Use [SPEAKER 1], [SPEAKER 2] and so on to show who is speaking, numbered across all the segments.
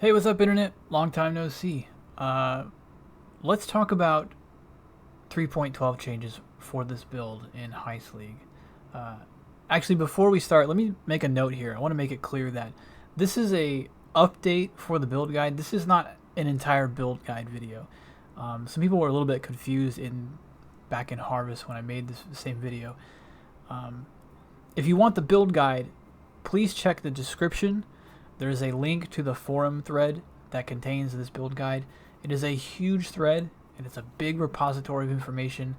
[SPEAKER 1] Hey, what's up, Internet? Long time no see. Let's talk about 3.12 changes for this build in Heist League. Uh, Actually, before we start, let me make a note here. I want to make it clear that this is a update for the build guide. This is not an entire build guide video. Some people were a little bit confused back in Harvest when I made this same video. Um, if you want the build guide, please check the description. There's a link to the forum thread that contains this build guide. It is a huge thread and it's a big repository of information.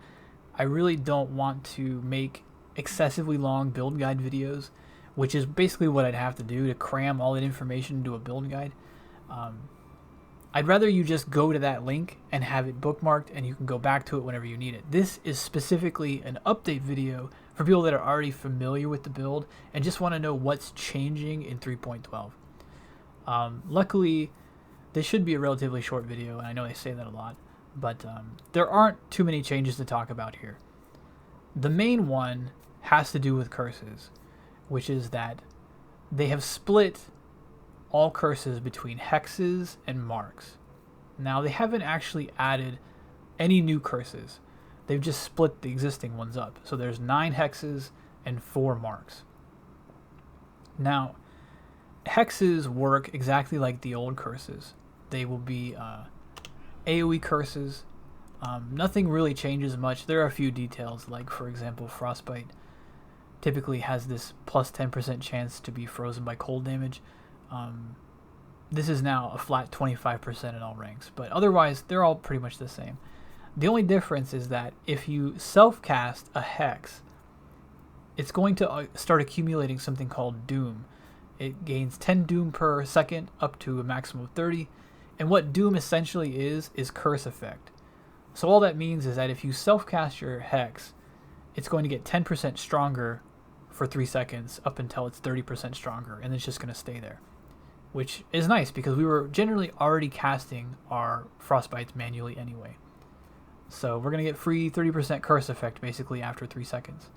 [SPEAKER 1] I really don't want to make excessively long build guide videos, which is basically what I'd have to do to cram all that information into a build guide. I'd rather you just go to that link and have it bookmarked and you can go back to it whenever you need it. This is specifically an update video for people that are already familiar with the build and just want to know what's changing in 3.12. Luckily, this should be a relatively short video, and I know I say that a lot, but there aren't too many changes to talk about here. The main one has to do with curses, which is that they have split all curses between hexes and marks. Now, they haven't actually added any new curses. They've just split the existing ones up. So there's 9 hexes and 4 marks. Now, hexes work exactly like the old curses. They will be AoE curses. Nothing really changes much. There are a few details, like for example, Frostbite typically has this plus 10% chance to be frozen by cold damage. This is now a flat 25% in all ranks, but otherwise they're all pretty much the same. The only difference is that if you self-cast a hex, it's going to start accumulating something called Doom. It gains 10 Doom per second up to a maximum of 30. And what Doom essentially is curse effect. So all that means is that if you self-cast your Hex, it's going to get 10% stronger for 3 seconds up until it's 30% stronger. And it's just going to stay there. Which is nice because we were generally already casting our Frostbites manually anyway. So we're going to get free 30% curse effect basically after 3 seconds.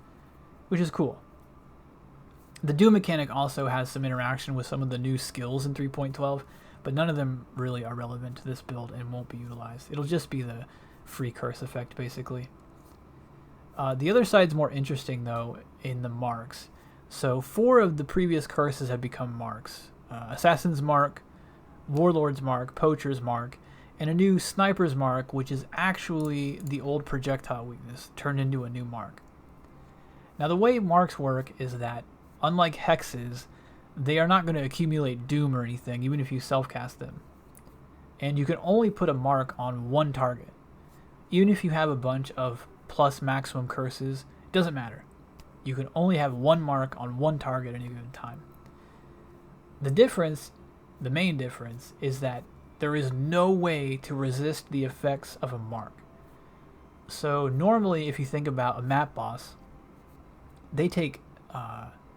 [SPEAKER 1] Which is cool. The Doom mechanic also has some interaction with some of the new skills in 3.12, but none of them really are relevant to this build and won't be utilized. It'll just be the free curse effect, basically. The other side's more interesting, though, in the marks. So 4 of the previous curses have become marks. Assassin's Mark, Warlord's Mark, Poacher's Mark, and a new Sniper's Mark, which is actually the old projectile weakness turned into a new mark. Now, the way marks work is that unlike hexes, they are not going to accumulate Doom or anything, even if you self-cast them. And you can only put a mark on one target. Even if you have a bunch of plus maximum curses, it doesn't matter. You can only have one mark on one target at any given time. The difference, the main difference, is that there is no way to resist the effects of a mark. So normally, if you think about a map boss, they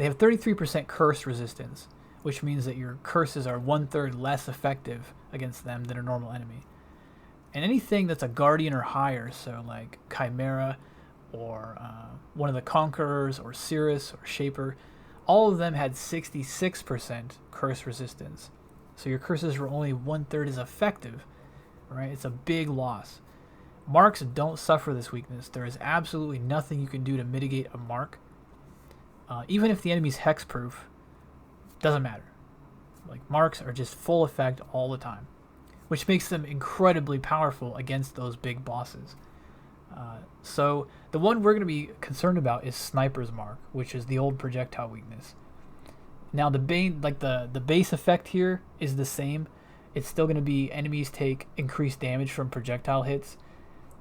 [SPEAKER 1] have 33% curse resistance, which means that your curses are 1/3 less effective against them than a normal enemy. And anything that's a guardian or higher, so like Chimera or one of the Conquerors or Cirrus or Shaper, all of them had 66% curse resistance. So your curses were only 1/3 as effective, right? It's a big loss. Marks don't suffer this weakness. There is absolutely nothing you can do to mitigate a mark. Even if the enemy's hexproof, doesn't matter. Like, marks are just full effect all the time, which makes them incredibly powerful against those big bosses. So the one we're going to be concerned about is Sniper's Mark, which is the old projectile weakness. Now the base effect here is the same. It's still going to be enemies take increased damage from projectile hits.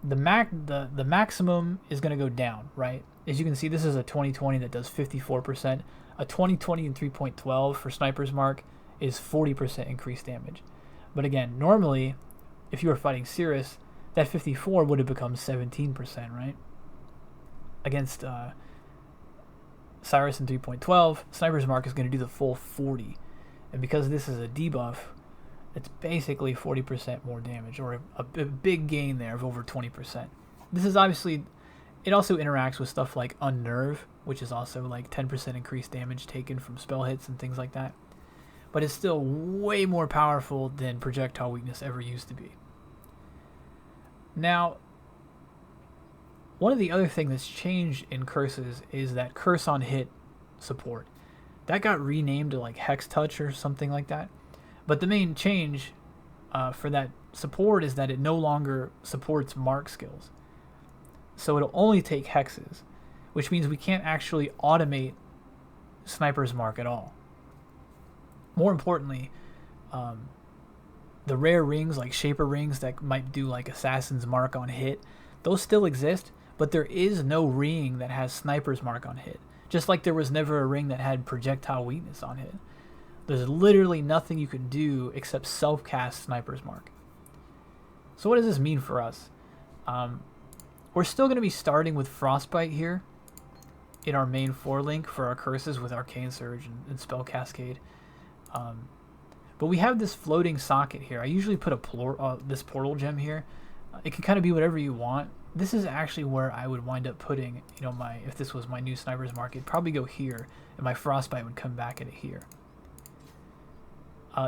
[SPEAKER 1] The maximum is going to go down, right? As you can see, this is a 2020 that does 54%. A 2020 in 3.12 for Sniper's Mark is 40% increased damage. But again, normally, if you were fighting Cirrus, that 54 would have become 17%, right? Against Cyrus in 3.12, Sniper's Mark is going to do the full 40. And because this is a debuff, it's basically 40% more damage, or a big gain there of over 20%. This is obviously, it also interacts with stuff like Unnerv, which is also like 10% increased damage taken from spell hits and things like that. but it's still way more powerful than projectile weakness ever used to be. Now, one of the other things that's changed in curses is that curse on hit support. That got renamed to like Hex Touch or something like that. But the main change for that support is that it no longer supports mark skills. So it'll only take hexes, which means we can't actually automate Sniper's Mark at all. More importantly, the rare rings like Shaper rings that might do like Assassin's Mark on hit, those still exist, but there is no ring that has Sniper's Mark on hit. Just like there was never a ring that had projectile weakness on hit. There's literally nothing you can do except self-cast Sniper's Mark. So what does this mean for us? We're still going to be starting with Frostbite here in our main 4-link for our curses with Arcane Surge and Spell Cascade. But we have this floating socket here. I usually put this portal gem here. It can kind of be whatever you want. This is actually where I would wind up putting, you know, if this was my new Sniper's Mark, it'd probably go here, and my Frostbite would come back at it here.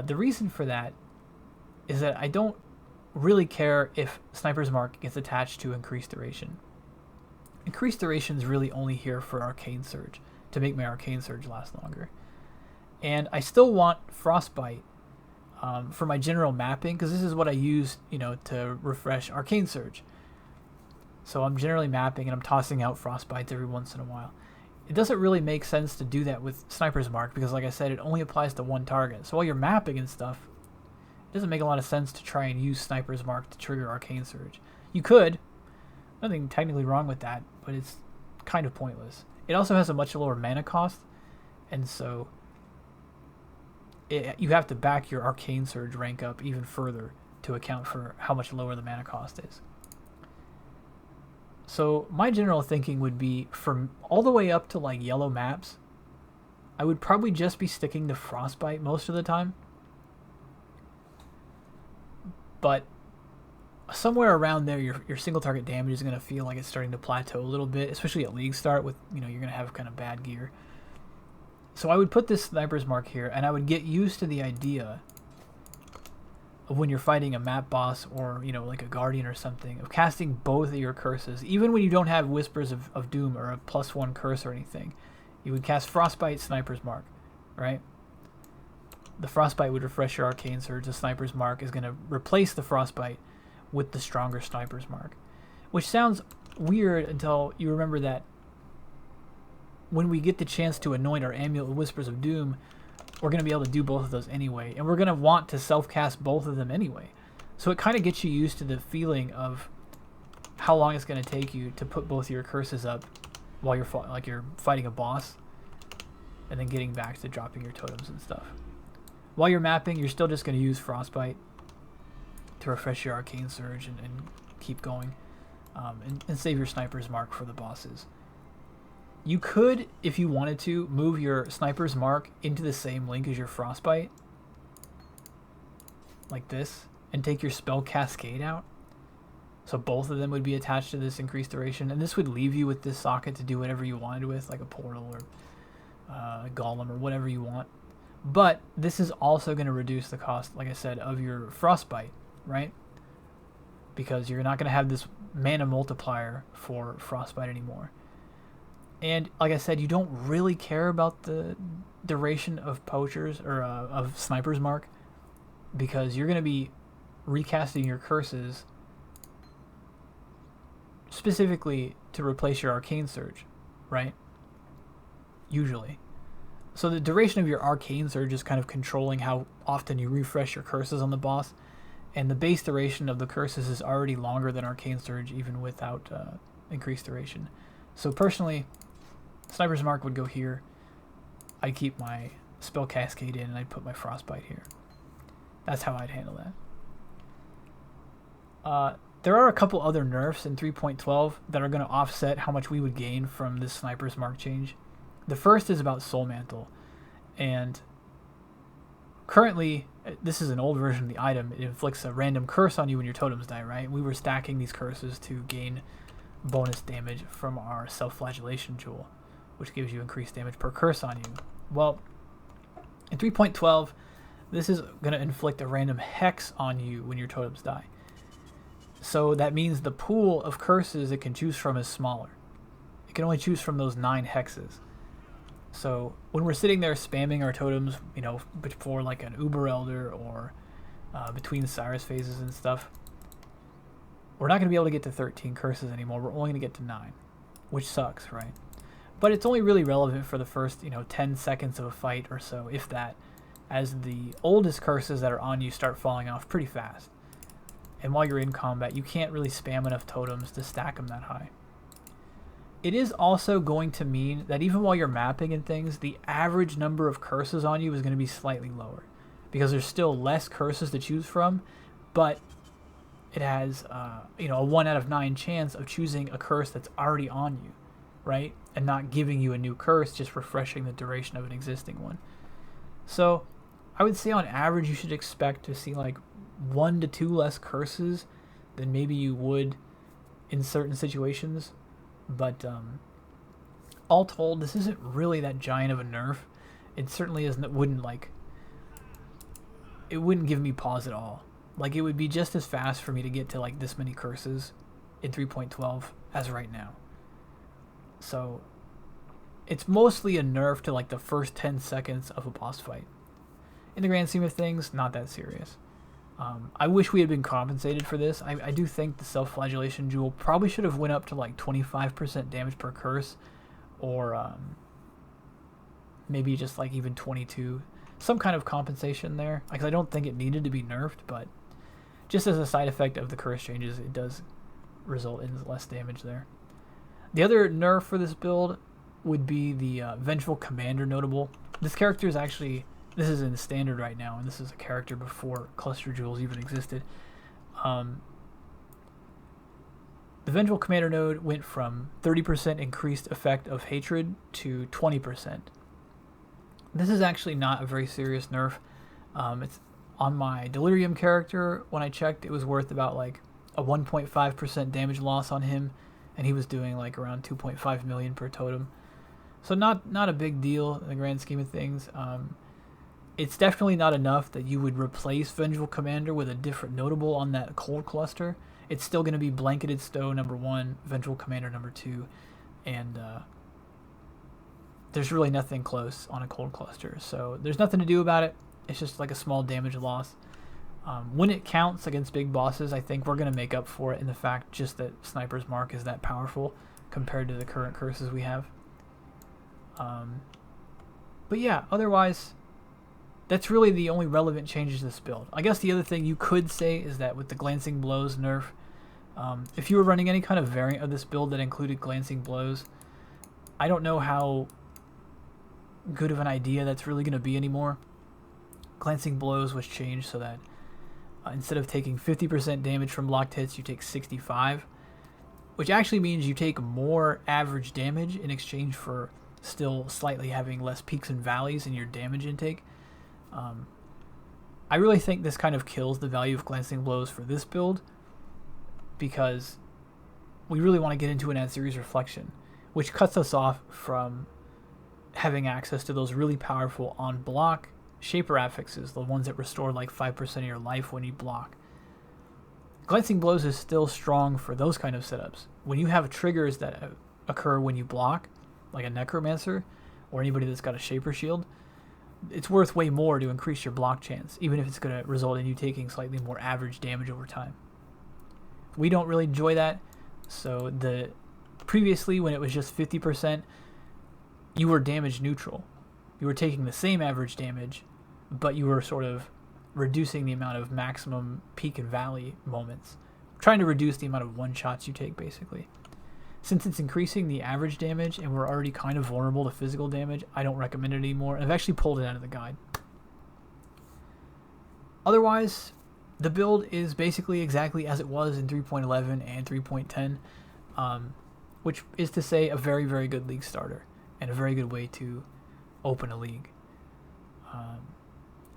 [SPEAKER 1] The reason for that is that I don't really care if Sniper's Mark gets attached to Increased Duration. Increased Duration is really only here for Arcane Surge, to make my Arcane Surge last longer. And I still want Frostbite for my general mapping, because this is what I use, you know, to refresh Arcane Surge. So I'm generally mapping and I'm tossing out Frostbites every once in a while. It doesn't really make sense to do that with Sniper's Mark because, like I said, it only applies to one target. So while you're mapping and stuff, it doesn't make a lot of sense to try and use Sniper's Mark to trigger Arcane Surge. You could. Nothing technically wrong with that, but it's kind of pointless. It also has a much lower mana cost, and so you have to back your Arcane Surge rank up even further to account for how much lower the mana cost is. So my general thinking would be from all the way up to like yellow maps, I would probably just be sticking to Frostbite most of the time. But somewhere around there, your single target damage is going to feel like it's starting to plateau a little bit, especially at League Start with, you know, you're going to have kind of bad gear. So I would put this Sniper's Mark here, and I would get used to the idea of when you're fighting a map boss or, you know, like a Guardian or something, of casting both of your curses. Even when you don't have Whispers of Doom or a +1 curse or anything, you would cast Frostbite, Sniper's Mark, right? The Frostbite would refresh your Arcane Surge. The Sniper's Mark is going to replace the Frostbite with the stronger Sniper's Mark. Which sounds weird until you remember that when we get the chance to anoint our Amulet with Whispers of Doom, we're going to be able to do both of those anyway. And we're going to want to self-cast both of them anyway. So it kind of gets you used to the feeling of how long it's going to take you to put both your curses up while you're fighting a boss. And then getting back to dropping your totems and stuff. While you're mapping, you're still just going to use Frostbite to refresh your Arcane Surge and keep going. And save your Sniper's Mark for the bosses. You could, if you wanted to, move your Sniper's Mark into the same link as your Frostbite. Like this. And take your Spell Cascade out. So both of them would be attached to this Increased Duration. And this would leave you with this socket to do whatever you wanted with, like a Portal or a Golem or whatever you want. But this is also going to reduce the cost, like I said, of your Frostbite, right? Because you're not going to have this mana multiplier for Frostbite anymore. And like I said, you don't really care about the duration of Poachers or of Sniper's Mark, because you're going to be recasting your curses specifically to replace your Arcane Surge, right? Usually. So the duration of your Arcane Surge is kind of controlling how often you refresh your curses on the boss, and the base duration of the curses is already longer than Arcane Surge even without Increased Duration. So personally, Sniper's Mark would go here. I'd keep my Spell Cascade in, and I'd put my Frostbite here. That's how I'd handle that. There are a couple other nerfs in 3.12 that are going to offset how much we would gain from this Sniper's Mark change. The first is about Soul Mantle, and currently, this is an old version of the item. It inflicts a random curse on you when your totems die, right? We were stacking these curses to gain bonus damage from our Self-Flagellation Jewel, which gives you increased damage per curse on you. Well, in 3.12, this is going to inflict a random hex on you when your totems die. So that means the pool of curses it can choose from is smaller. It can only choose from those 9 hexes. So when we're sitting there spamming our totems, you know, before like an Uber Elder or between Cyrus phases and stuff, we're not going to be able to get to 13 curses anymore. We're only going to get to 9, which sucks, right? But it's only really relevant for the first, 10 seconds of a fight or so, if that, as the oldest curses that are on you start falling off pretty fast. And while you're in combat, you can't really spam enough totems to stack them that high. It is also going to mean that even while you're mapping and things, the average number of curses on you is going to be slightly lower, because there's still less curses to choose from, but it has a 1 out of 9 chance of choosing a curse that's already on you, right? And not giving you a new curse, just refreshing the duration of an existing one. So I would say on average you should expect to see like 1 to 2 less curses than maybe you would in certain situations. But all told, this isn't really that giant of a nerf. It certainly isn't. It wouldn't give me pause at all. Like, it would be just as fast for me to get to like this many curses in 3.12 as right now. So it's mostly a nerf to like the first 10 seconds of a boss fight. In the grand scheme of things, not that serious. I wish we had been compensated for this. I do think the self-flagellation jewel probably should have went up to like 25% damage per curse, or maybe just like even 22. Some kind of compensation there, because I don't think it needed to be nerfed, but just as a side effect of the curse changes, it does result in less damage there. The other nerf for this build would be the Vengeful Commander notable. This character is actually, this is in standard right now, and this is a character before cluster jewels even existed. The Vengeful Commander node went from 30% increased effect of hatred to 20%. This is actually not a very serious nerf. It's on my Delirium character. When I checked, it was worth about like a 1.5% damage loss on him, and he was doing like around 2.5 million per totem. So not a big deal in the grand scheme of things. It's definitely not enough that you would replace Vengeful Commander with a different notable on that cold cluster. It's still going to be Blanketed Stow number 1, Vengeful Commander number 2, and there's really nothing close on a cold cluster. So there's nothing to do about it. It's just like a small damage loss. When it counts against big bosses, I think we're going to make up for it in the fact just that Sniper's Mark is that powerful compared to the current curses we have. But yeah, otherwise, that's really the only relevant changes to this build. I guess the other thing you could say is that with the Glancing Blows nerf, if you were running any kind of variant of this build that included Glancing Blows, I don't know how good of an idea that's really going to be anymore. Glancing Blows was changed so that instead of taking 50% damage from locked hits, you take 65, which actually means you take more average damage in exchange for still slightly having less peaks and valleys in your damage intake. I really think this kind of kills the value of Glancing Blows for this build, because we really want to get into an ad series reflection, which cuts us off from having access to those really powerful on block Shaper affixes, the ones that restore like 5% of your life when you block. Glancing Blows is still strong for those kind of setups. When you have triggers that occur when you block, like a Necromancer or anybody that's got a Shaper shield, it's worth way more to increase your block chance, even if it's going to result in you taking slightly more average damage over time. We don't really enjoy that, so previously when it was just 50%, you were damage neutral. You were taking the same average damage, but you were sort of reducing the amount of maximum peak and valley moments, trying to reduce the amount of one-shots you take, basically. Since it's increasing the average damage and we're already kind of vulnerable to physical damage, I don't recommend it anymore, and I've actually pulled it out of the guide. Otherwise, the build is basically exactly as it was in 3.11 and 3.10, which is to say a very, very good league starter and a very good way to open a league.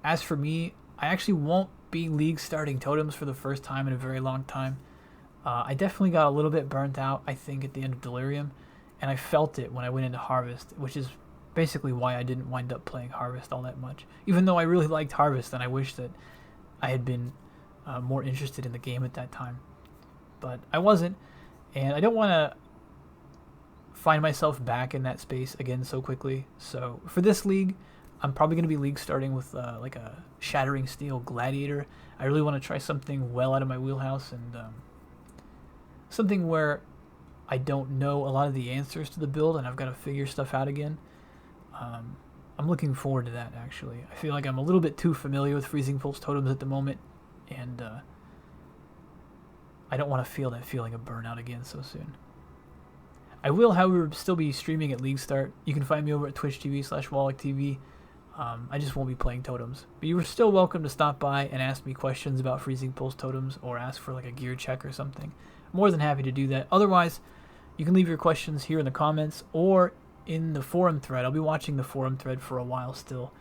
[SPEAKER 1] As for me, I actually won't be league starting totems for the first time in a very long time. I definitely got a little bit burnt out, I think, at the end of Delirium, and I felt it when I went into Harvest, which is basically why I didn't wind up playing Harvest all that much. Even though I really liked Harvest, and I wish that I had been more interested in the game at that time. But I wasn't, and I don't want to find myself back in that space again so quickly. So for this league, I'm probably going to be league starting with like a Shattering Steel Gladiator. I really want to try something well out of my wheelhouse, and something where I don't know a lot of the answers to the build and I've got to figure stuff out again. I'm looking forward to that, actually. I feel like I'm a little bit too familiar with Freezing Pulse Totems at the moment, and I don't want to feel that feeling of burnout again so soon. I will, however, still be streaming at League Start. You can find me over at twitch.tv/WallachTV. I just won't be playing Totems. But you are still welcome to stop by and ask me questions about Freezing Pulse Totems, or ask for like a gear check or something. More than happy to do that. Otherwise, you can leave your questions here in the comments or in the forum thread. I'll be watching the forum thread for a while still.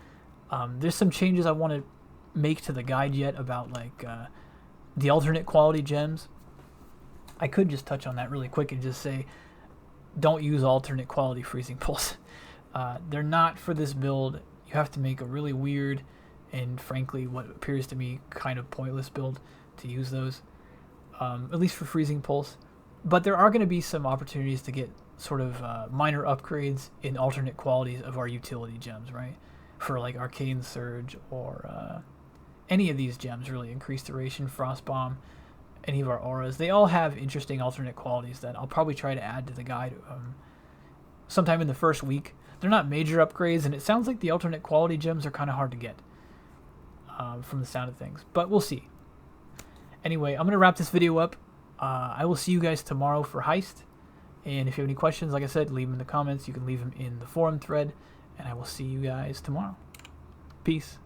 [SPEAKER 1] There's some changes I want to make to the guide yet about like the alternate quality gems. I could just touch on that really quick and just say, don't use alternate quality Freezing Pulse. They're not for this build. You have to make a really weird and frankly what appears to me kind of pointless build to use those, at least for Freezing Pulse. But there are going to be some opportunities to get sort of minor upgrades in alternate qualities of our utility gems, right? For like Arcane Surge or any of these gems, really. Increased Duration, Frost Bomb, any of our auras. They all have interesting alternate qualities that I'll probably try to add to the guide sometime in the first week. They're not major upgrades, and it sounds like the alternate quality gems are kind of hard to get from the sound of things. But we'll see. Anyway, I'm going to wrap this video up. I will see you guys tomorrow for Heist. And if you have any questions, like I said, leave them in the comments. You can leave them in the forum thread. And I will see you guys tomorrow. Peace.